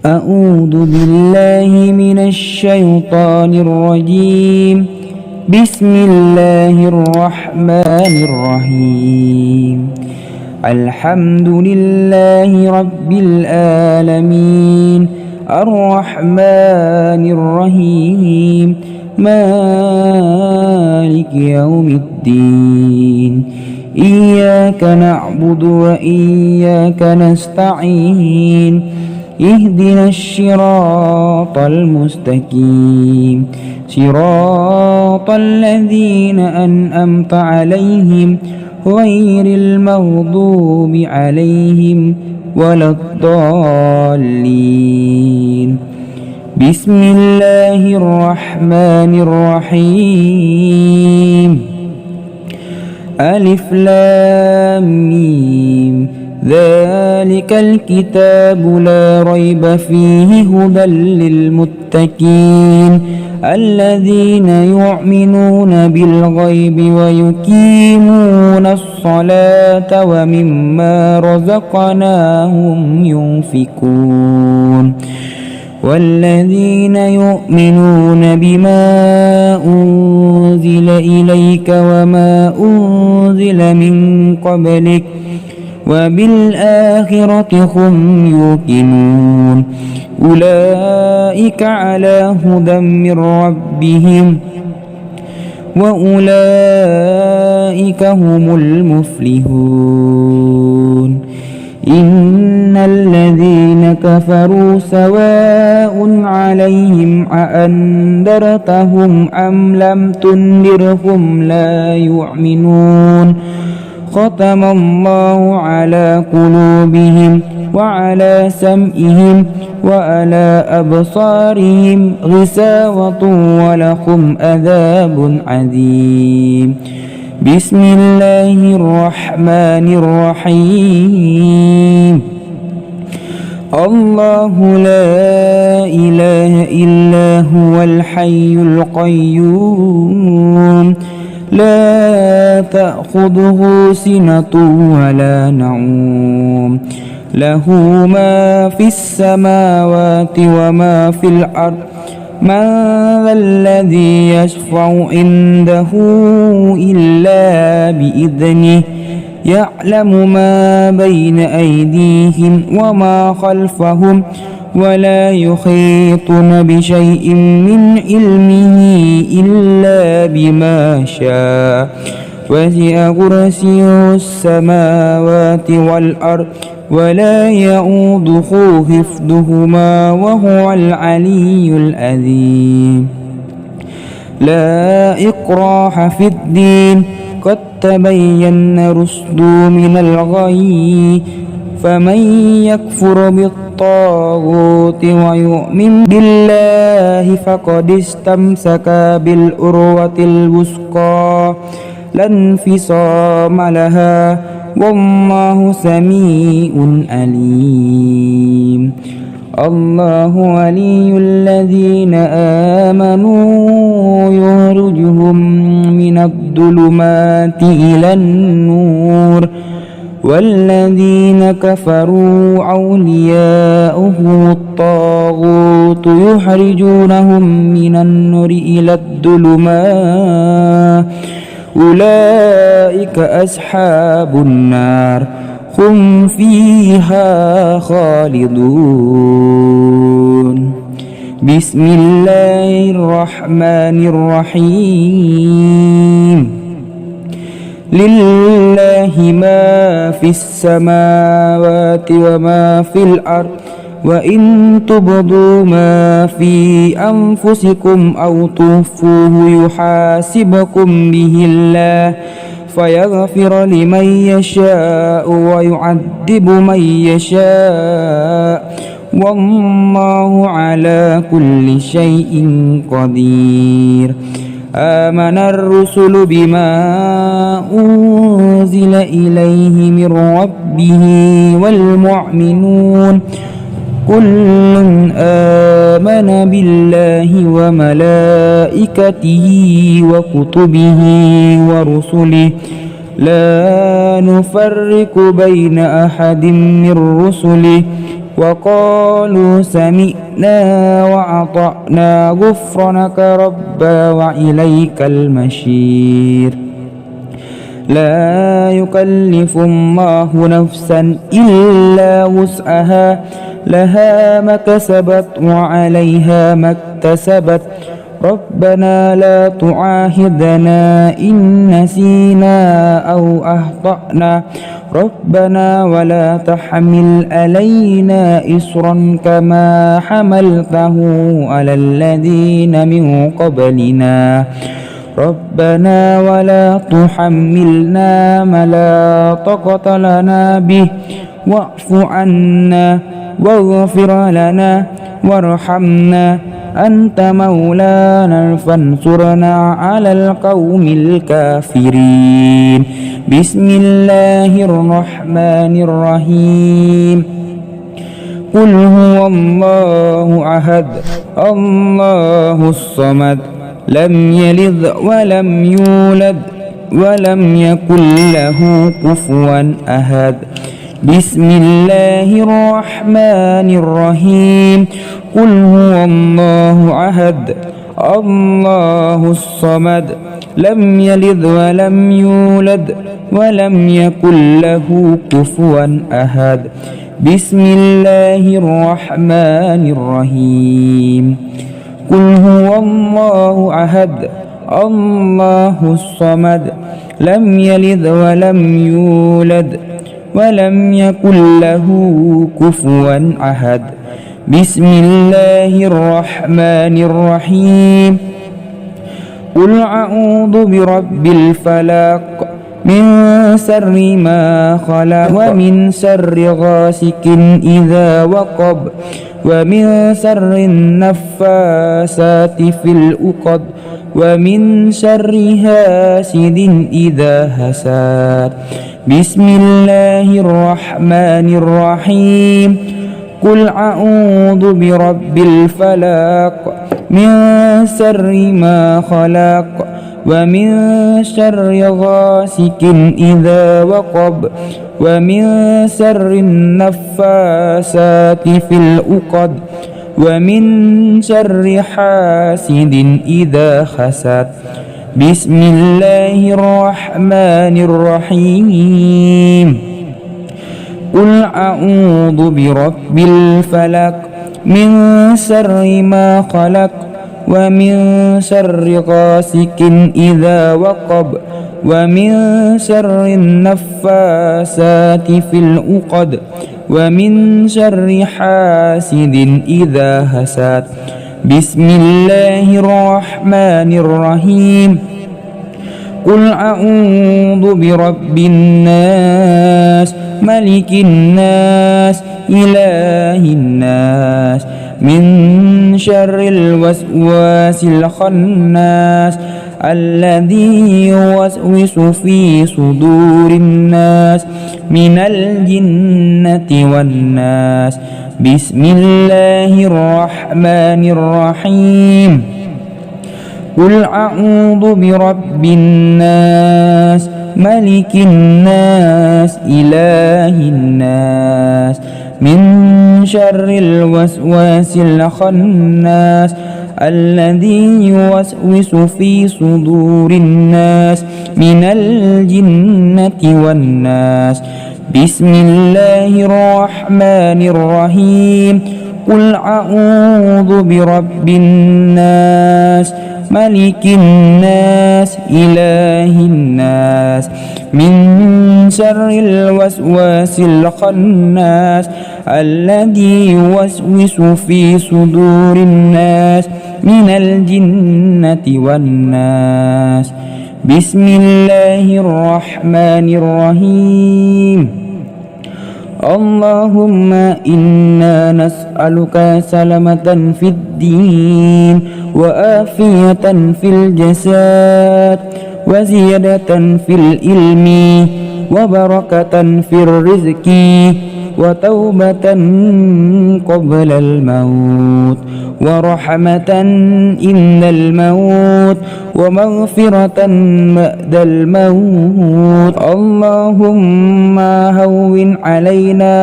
أعوذ بالله من الشيطان الرجيم. بسم الله الرحمن الرحيم. الحمد لله رب العالمين الرحمن الرحيم مالك يوم الدين. إياك نعبد وإياك نستعين. اهدنا الصراط المستقيم صراط الذين أنعمت عليهم غير المغضوب عليهم ولا الضالين. بسم الله الرحمن الرحيم. ألف لام ميم. ذلك الكتاب لا ريب فيه هدى للمتقين الذين يؤمنون بالغيب ويقيمون الصلاة ومما رزقناهم ينفقون والذين يؤمنون بما أنزل إليك وما أنزل من قبلك وبالآخرة هم يوقنون أولئك على هدى من ربهم وأولئك هم المفلحون. إن الذين كفروا سواء عليهم أأنذرتهم أم لم تنذرهم لا يؤمنون. ختم الله على قلوبهم وعلى سمعهم وعلى أبصارهم غشاوة ولهم عذاب عظيم. بسم الله الرحمن الرحيم. الله لا إله إلا هو الحي القيوم لا تأخذه سنة ولا نوم له ما في السماوات وما في الأرض من ذا الذي يشفع عنده إلا بإذنه يعلم ما بين أيديهم وما خلفهم ولا يحيطون بشيء من علمه إلا بما شاء وسع كرسيه السماوات والأرض ولا يؤوده حفظهما وهو العلي العظيم. لا إكراه في الدين قد تبين الرشد من الغي فمن يكفر بالطاغوت ويؤمن بالله فقد استمسك بالعروة الوثقى لا انفصام لها والله سميع عليم. الله ولي الذين آمنوا يخرجهم من الظلمات إلى النور والذين كفروا أولياؤهم الطاغوت يخرجونهم من النور إلى الظلمات أولئك أصحاب النار هم فيها خالدون. بسم الله الرحمن الرحيم. لله ما في السماوات وما في الأرض وإن تبدوا ما في أنفسكم أو تخفوه يحاسبكم به الله فيغفر لمن يشاء ويعذب من يشاء والله على كل شيء قدير. آمن الرسل بما أنزل إليه من ربه والمؤمنون كل آمن بالله وملائكته وكتبه ورسله لا نفرق بين أحد من رسله وقالوا سمعنا وأطعنا غفرانك ربنا وإليك المصير لا يكلف الله نفسا إلا وسعها لها ما كسبت وعليها ما اكتسبت ربنا لا تعاهدنا إن نسينا أو أخطأنا ربنا ولا تحمل علينا إصرا كما حملته على الذين من قبلنا ربنا ولا تحملنا ما لا طاقة لنا به واعف عنا واغفر لنا وارحمنا أنت مولانا فانصرنا على القوم الكافرين بسم الله الرحمن الرحيم قل هو الله أحد الله الصمد لم يلد ولم يولد ولم يكن له كفوا أحد بسم الله الرحمن الرحيم قل هو الله أحد الله الصمد لم يلد ولم يولد ولم يكن له كفوا أحد بسم الله الرحمن الرحيم قل هو الله أحد الله الصمد لم يلد ولم يولد ولم يكن له كفوا أحد بسم الله الرحمن الرحيم قل أعوذ برب الفلق من شر ما خلق ومن شر غاسق إذا وقب ومن شر النفاسات في العقد ومن شر حاسد إذا حسد بسم الله الرحمن الرحيم قل أعوذ برب الفلق من شر ما خلق ومن شر غاسق إذا وقب ومن شر النفاسات في العقد ومن شر حاسد إذا حسد بسم الله الرحمن الرحيم قل أعوذ برب الفلق من شر ما خلق ومن شر غاسق إذا وقب ومن شر النفاسات في العقد ومن شر حاسد إذا حسد بسم الله الرحمن الرحيم قل أعوذ برب الناس ملك الناس إله الناس من شر الوسواس الخناس الذي يوسوس في صدور الناس من الجنة والناس بسم الله الرحمن الرحيم قل أعوذ برب الناس ملك الناس إله الناس من شر الوسواس الخناس الذي يوسوس في صدور الناس من الجنة والناس بسم الله الرحمن الرحيم قل أعوذ برب الناس ملك الناس إله الناس من شر الوسواس الخناس الذي يوسوس في صدور الناس من الجنة والناس بسم الله الرحمن الرحيم اللهم إنا نسألك سلامة في الدين وآفية في الجسد وزيادة في العلم وبركة في الرزق وتوبة قبل الموت ورحمة إن الموت ومغفرة بعد الموت. اللهم هون علينا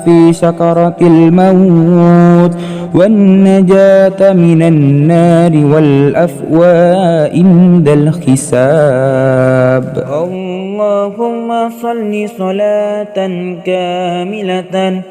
في سكرة الموت والنجاة من النار والأفواء عند الحساب. اللهم صل صلاة كاملة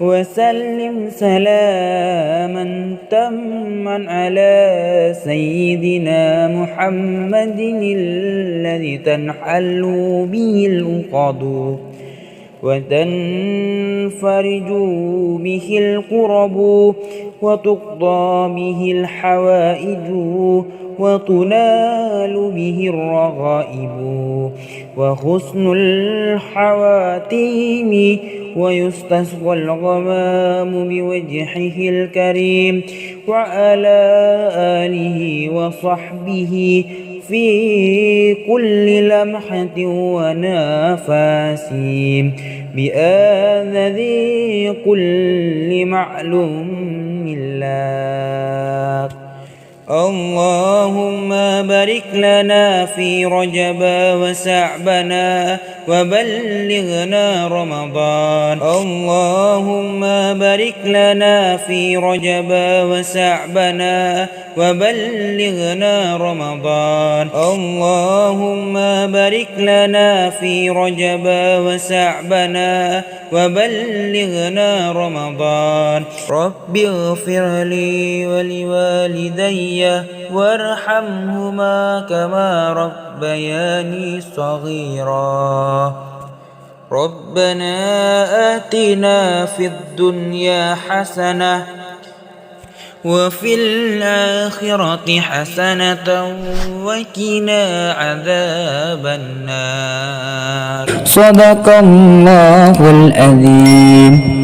وسلم سلاما تاما على سيدنا محمد الذي تنحل به العقد وتنفرج به الكرب وتقضى به الحوائج وتنال به الرغائب وحسن الحواتيم ويستسقى الغمام بوجهه الكريم وعلى آله وصحبه في كل لمحة ونفس بآذذ كل معلوم لك. اللهم بارك لنا في رجب وشعبنا وبلغنا رمضان. اللهم بارك لنا في رجب وشعبنا وبلغنا رمضان. اللهم بارك لنا في رجب وشعبنا وبلغنا رمضان. رب اغفر لي ولوالدي وارحمهما كما ربياني صغيرا. ربنا آتنا في الدنيا حسنة وفي الآخرة حسنة وقنا عذاب النار. صدق الله العظيم.